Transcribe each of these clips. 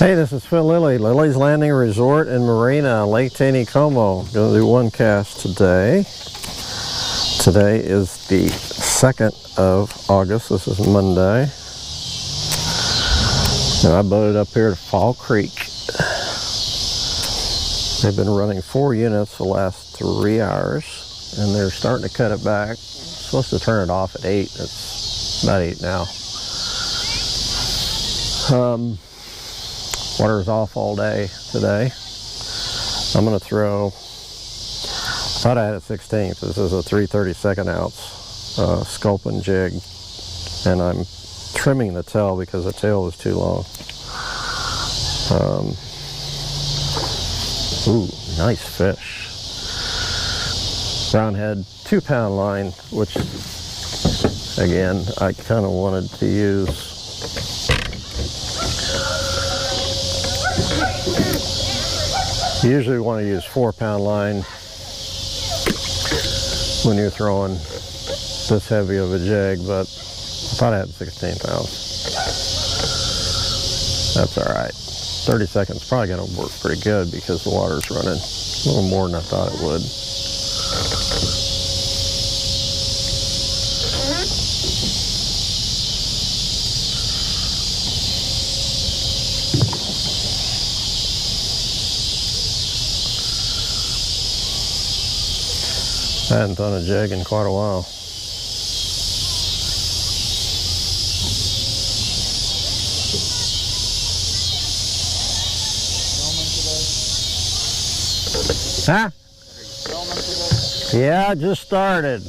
Hey, this is Phil Lilley, Lilley's Landing Resort in Marina, Lake Taneycomo. Going to do one cast today. Today is the 2nd of August. This is Monday. And I boated up here to Fall Creek. They've been running 4 units the last 3 hours, and they're starting to cut it back. Supposed to turn it off at 8. It's about 8 now. Water's off all day today. I'm going to throw, thought I had a 16th. This is a 3/32 ounce sculpin jig, and I'm trimming the tail because the tail was too long. Ooh, nice fish. Brownhead 2-pound line, which again I kind of wanted to use. You usually want to use 4-pound line when you're throwing this heavy of a jig, but I thought I had 16 pounds. That's all right. 30 seconds probably going to work pretty good because the water's running a little more than I thought it would. I hadn't done a jig in quite a while. Huh? Yeah, I just started.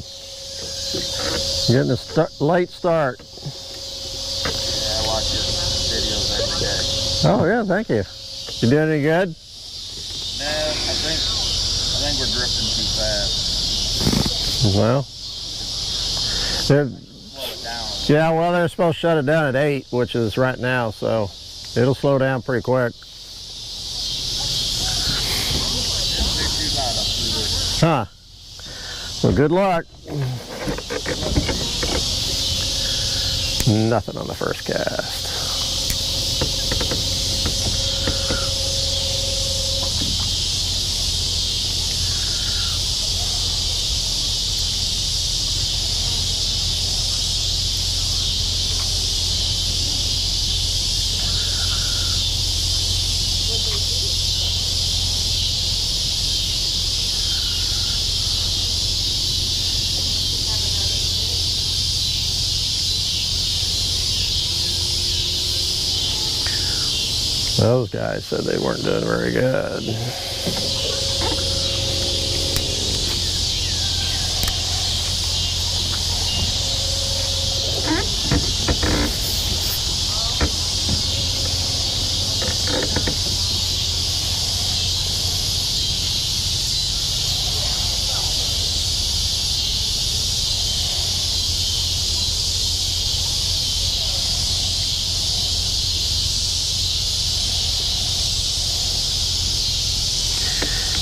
Getting a late start. Yeah, I watch your videos every day. Oh yeah, thank you. You doing any good? No, I think we're drifting too fast. Well, Slow it down. yeah, well, they're supposed to shut it down at 8, which is right now, so it'll slow down pretty quick. Huh. Well, good luck. Nothing on the first cast. Those guys said they weren't doing very good.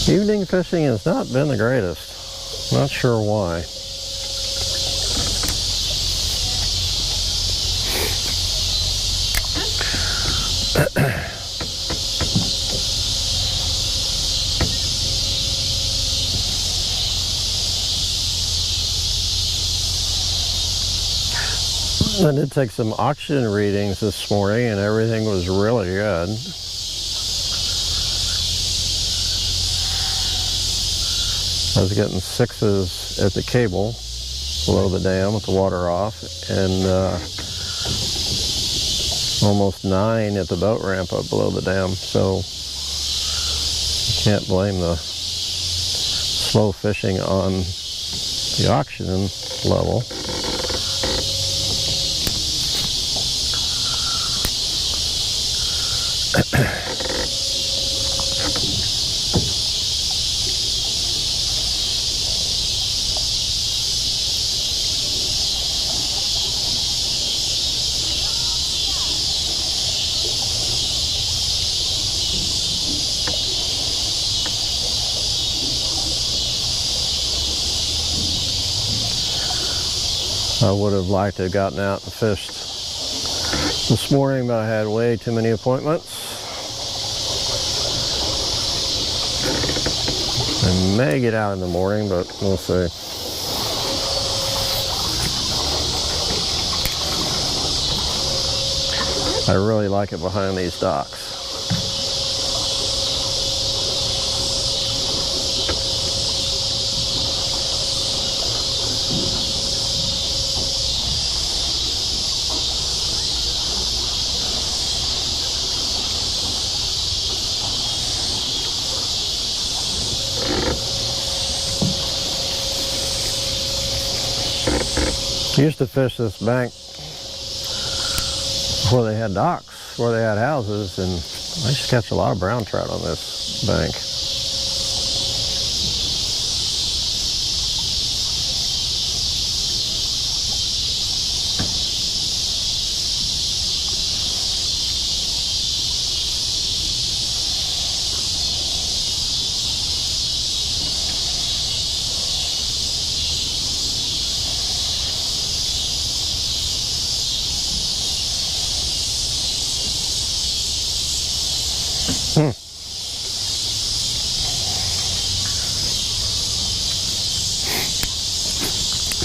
Evening fishing has not been the greatest. Not sure why. I did take some oxygen readings this morning and everything was really good. I was getting 6s at the cable below the dam with the water off, and almost 9 at the boat ramp up below the dam. So you can't blame the slow fishing on the oxygen level. I would have liked to have gotten out and fished this morning, but I had way too many appointments. I may get out in the morning, but we'll see. I really like it behind these docks. I used to fish this bank before they had docks, where they had houses, and I used to catch a lot of brown trout on this bank.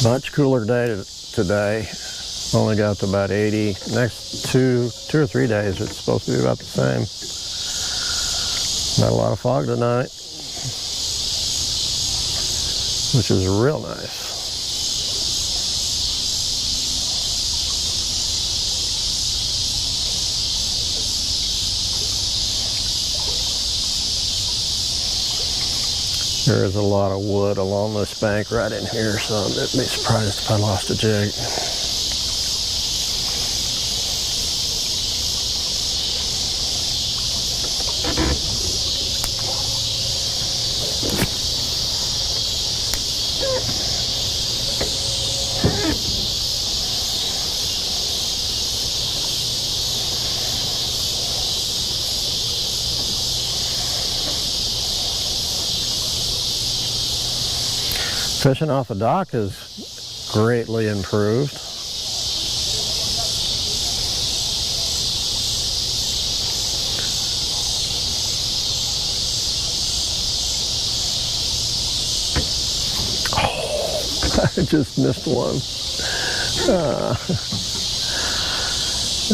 Much cooler day today. Only got to about 80. Next two or 3 days, it's supposed to be about the same. Not a lot of fog tonight, which is real nice. There is a lot of wood along this bank right in here, so I'd be surprised if I lost a jig. Fishing off the dock is greatly improved. Oh, I just missed one.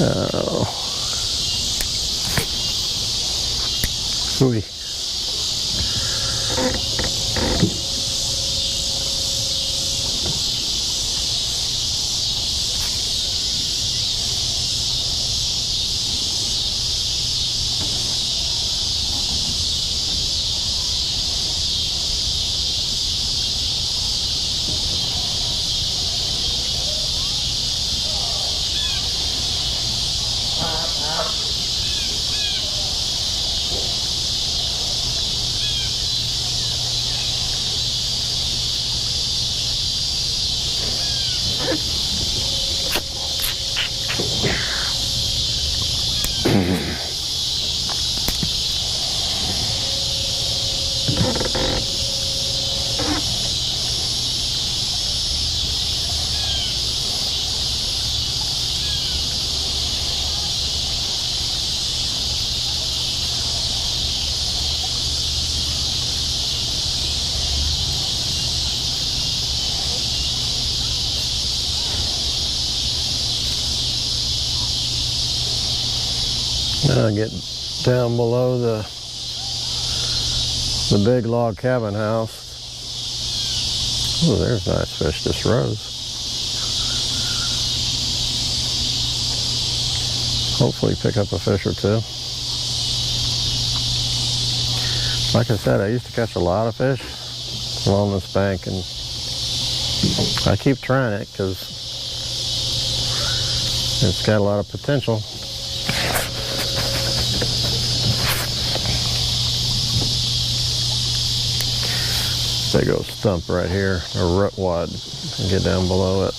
Oh. Ooh. Now I get down below the big log cabin house. Oh, there's nice fish just rose. Hopefully pick up a fish or two. Like I said, I used to catch a lot of fish along this bank, and I keep trying it because it's got a lot of potential. They go stump right here, or root wad, and get down below it.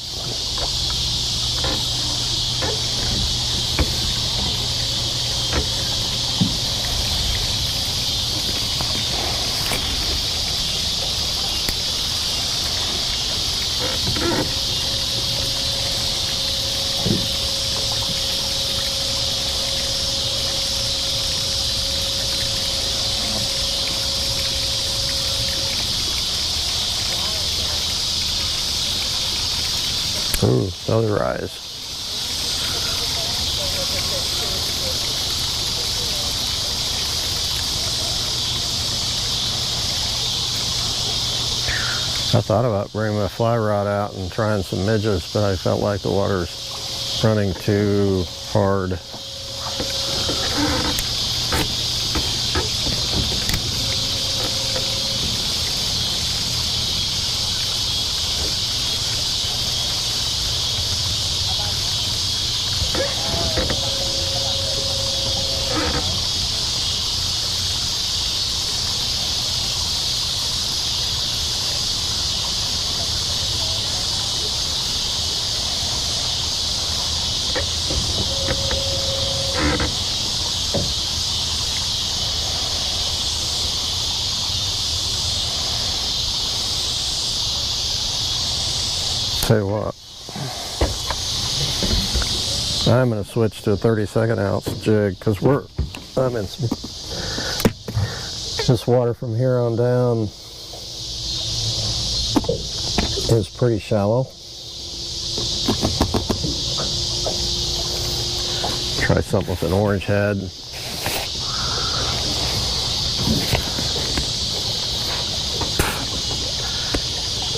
Ooh, another rise. I thought about bringing my fly rod out and trying some midges, but I felt like the water's running too hard. Tell you what, I'm going to switch to a 32nd ounce jig because I'm in this water from here on down is pretty shallow. Try something with an orange head.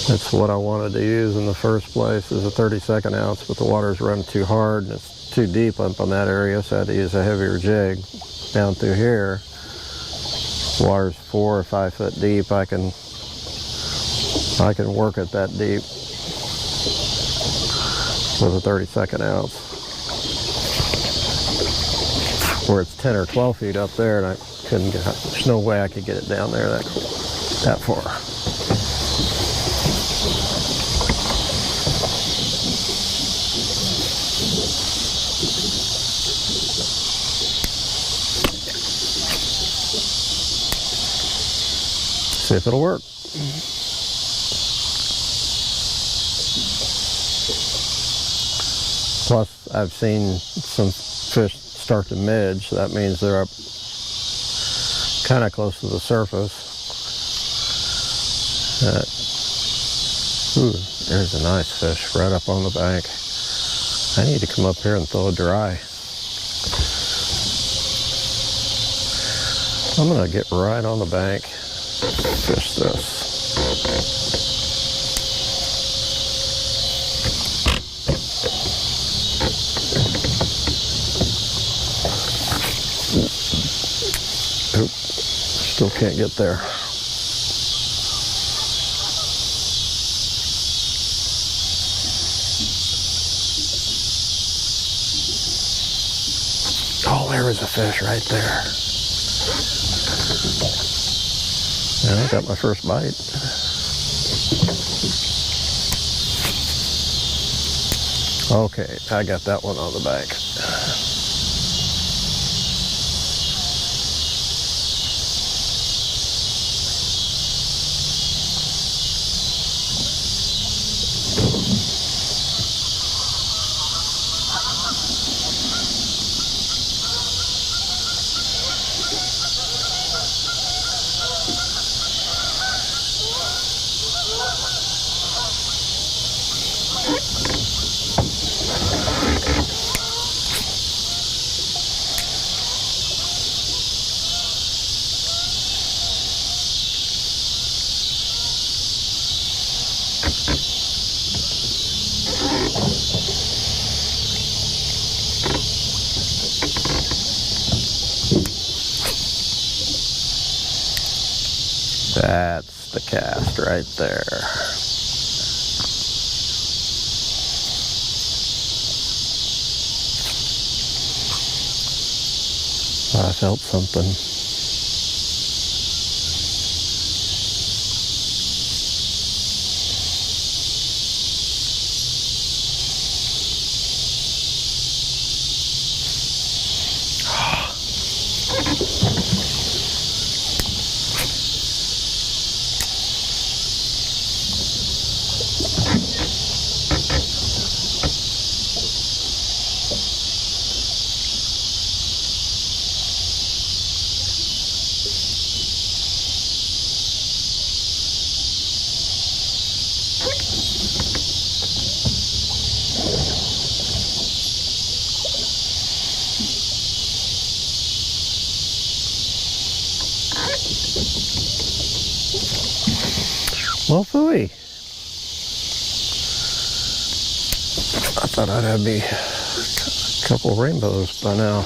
That's what I wanted to use in the first place, is a 32nd ounce, but the water's running too hard and it's too deep up on that area, so I had to use a heavier jig. Down through here, water's 4 or 5 foot deep. I can work it that deep with a 32nd ounce. Where it's 10 or 12 feet up there, and I couldn't get. There's no way I could get it down there that far. See if it'll work. Plus, I've seen some fish start to midge, so that means they're up kind of close to the surface. Ooh, there's a nice fish right up on the bank. I need to come up here and throw a dry. I'm gonna get right on the bank, fish this. Oop, still can't get there. Oh, there was a fish right there. Yeah, I got my first bite. Okay, I got that one on the bank. That's the cast right there. I felt something. Well, phooey. I thought I'd have me a couple rainbows by now.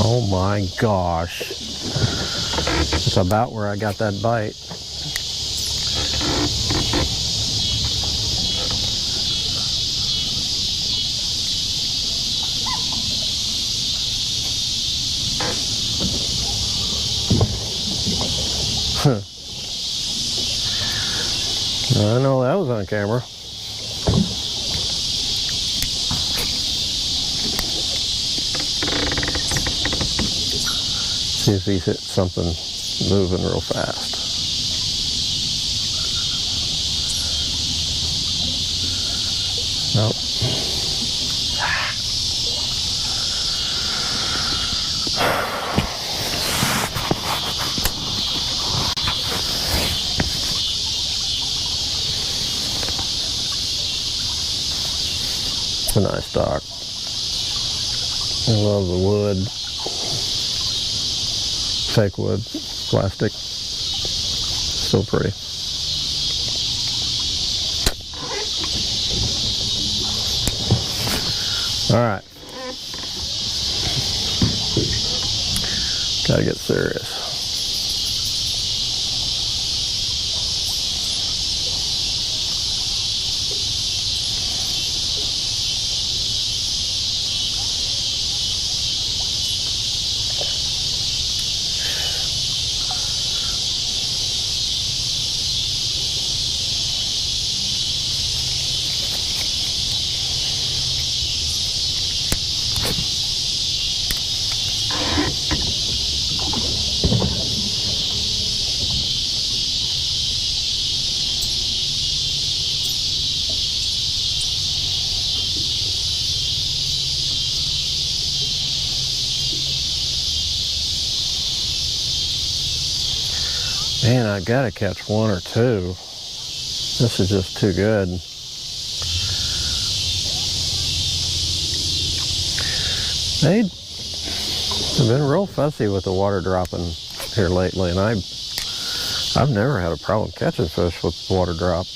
Oh my gosh. It's about where I got that bite. I know that was on camera. See if he's hit something moving real fast. Nope. It's a nice dock. I love the wood. Fake wood, plastic, so pretty. All right, gotta get serious. Man, I gotta catch one or two. This is just too good. They've been real fussy with the water dropping here lately, and I've never had a problem catching fish with water drop.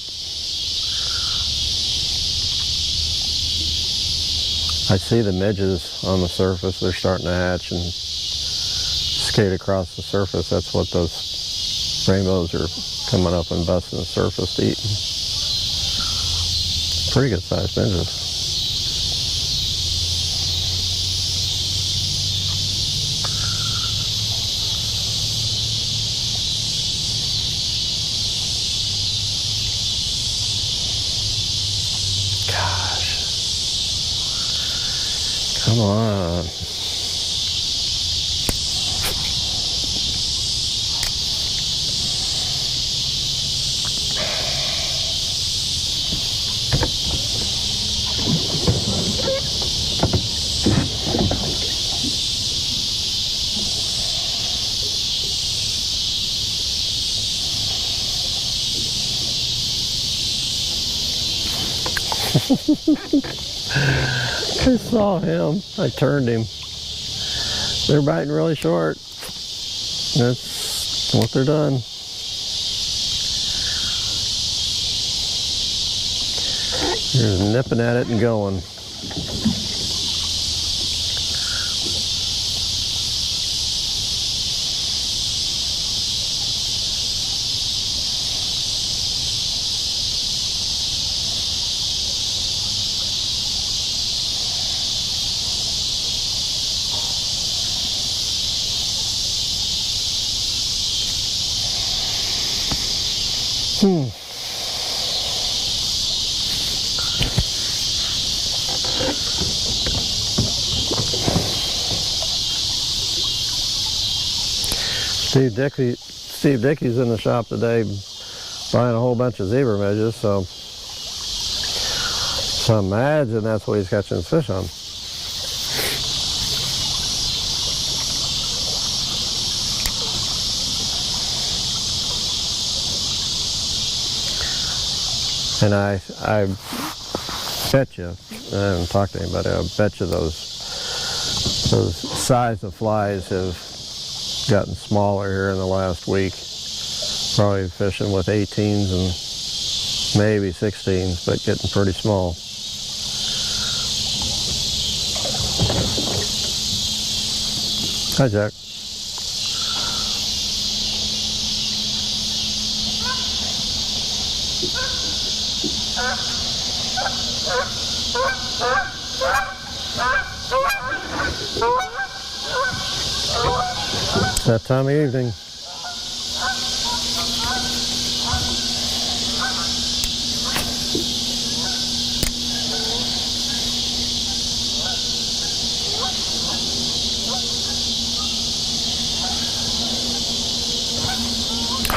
I see the midges on the surface. They're starting to hatch and skate across the surface. That's what those rainbows are coming up and busting the surface to eat. Pretty good sized midges. Gosh. Come on. I saw him. I turned him. They're biting really short. That's what they're done. They're just nipping at it and going. Steve Dickey's in the shop today buying a whole bunch of zebra midges, so I imagine that's what he's catching his fish on. And I bet you, I haven't talked to anybody, I bet you those size of flies have gotten smaller here in the last week. Probably fishing with 18s and maybe 16s, but getting pretty small. Hi, Jack. It's that time of evening.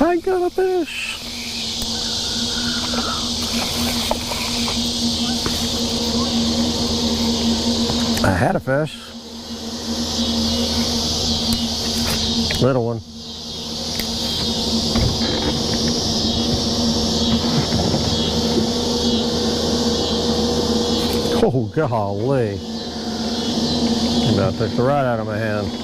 I got a fish. I had a fish. Little one. Oh, golly. You about took the rod out of my hand.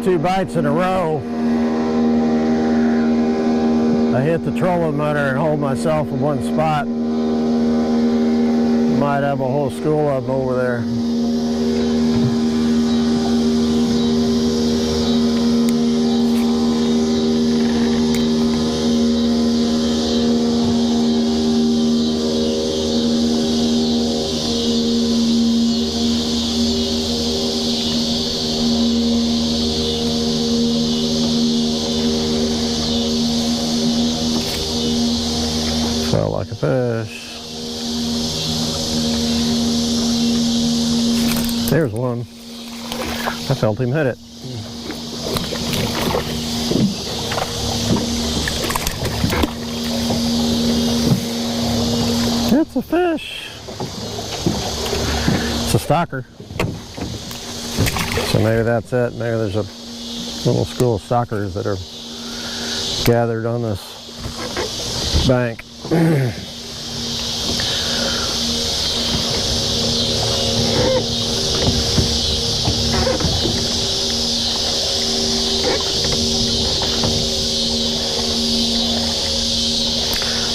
Two bites in a row. I hit the trolling motor and hold myself in one spot. Might have a whole school of them over there. Felt like a fish. There's one. I felt him hit it. It's a fish. It's a stalker. So maybe that's it. Maybe there's a little school of stalkers that are gathered on this bank.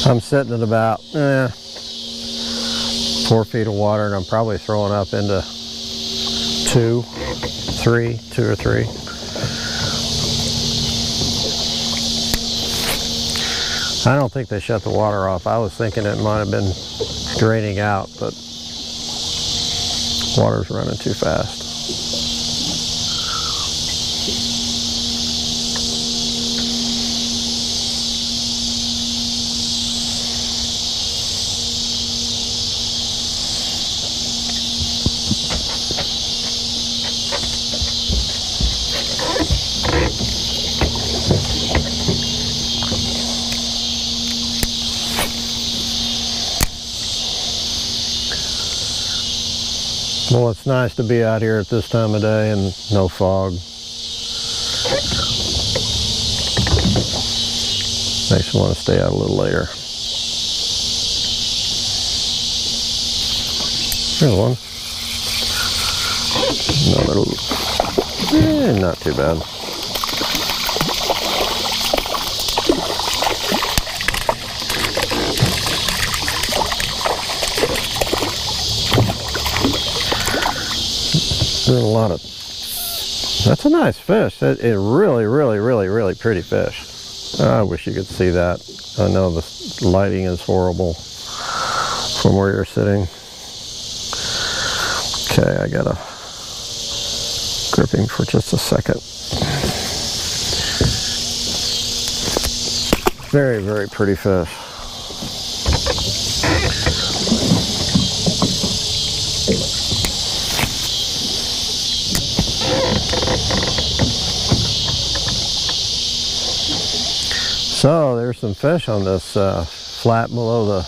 I'm sitting at about 4 feet of water, and I'm probably throwing up into 2 or 3. I don't think they shut the water off. I was thinking it might have been draining out, but water's running too fast. Well, it's nice to be out here at this time of day and no fog. Makes me want to stay out a little later. There's one. Another, not too bad. Doing a lot of, that's a nice fish. It really pretty fish. I wish you could see that. I know the lighting is horrible from where you're sitting. Okay, I gotta grip him for just a second. Very pretty fish. So there's some fish on this flat below the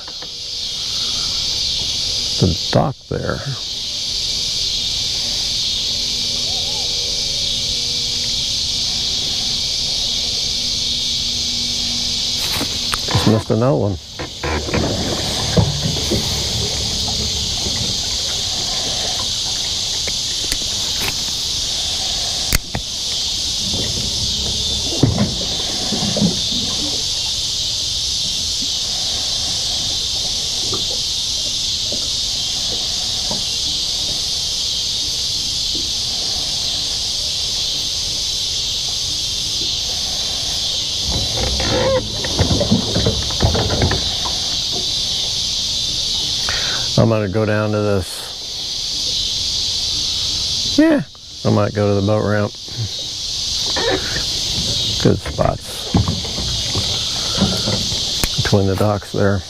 dock there. Just missed another one. I'm gonna go down to this. Yeah, I might go to the boat ramp. Good spots between the docks there.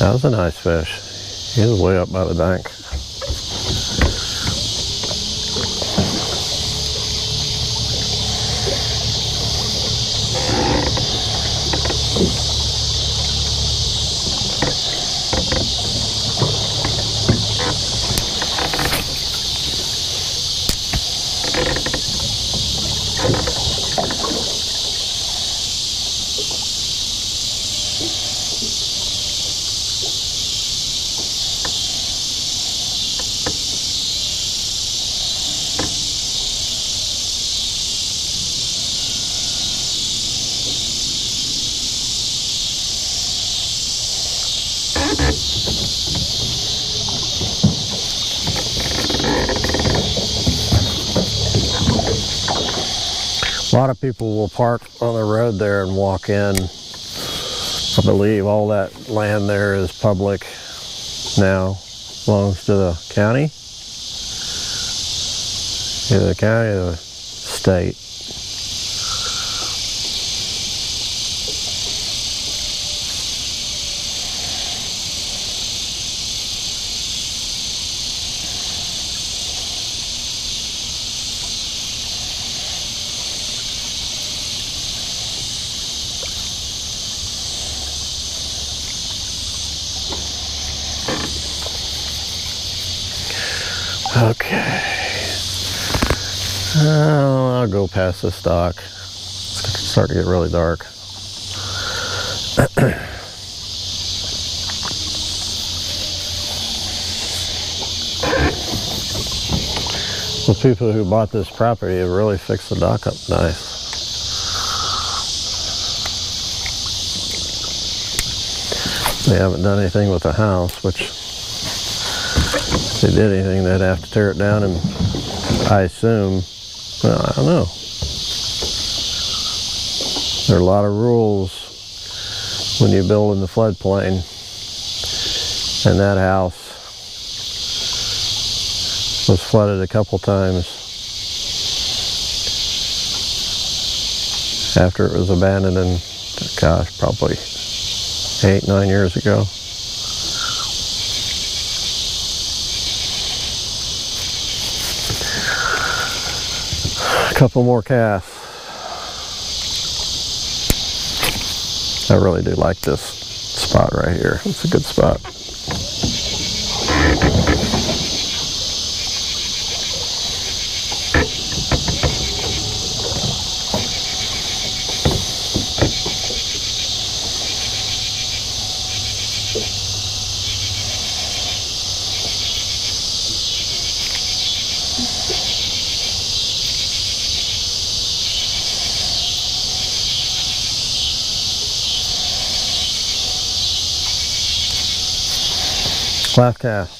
That was a nice fish. He was way up by the bank. A lot of people will park on the road there and walk in. I believe all that land there is public now. Belongs to the county. Either the county or the state. Okay, I'll go past this dock. It's starting to get really dark. The people who bought this property have really fixed the dock up nice. They haven't done anything with the house, which if they did anything, they'd have to tear it down, and I assume, well, I don't know. There are a lot of rules when you build in the floodplain, and that house was flooded a couple times after it was abandoned, and gosh, probably 8-9 years ago. A couple more casts. I really do like this spot right here. It's a good spot. Last cast.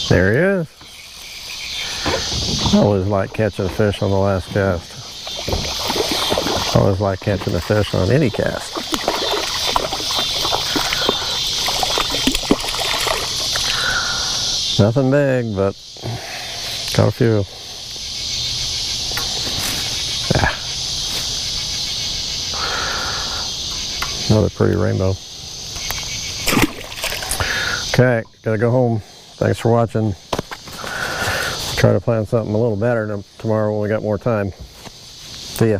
There he is. I always like catching fish on the last cast. I always like catching a fish on any cast. Nothing big, but got a few. Yeah. Another pretty rainbow. Okay, gotta go home. Thanks for watching. Try to plan something a little better tomorrow when we got more time. See ya.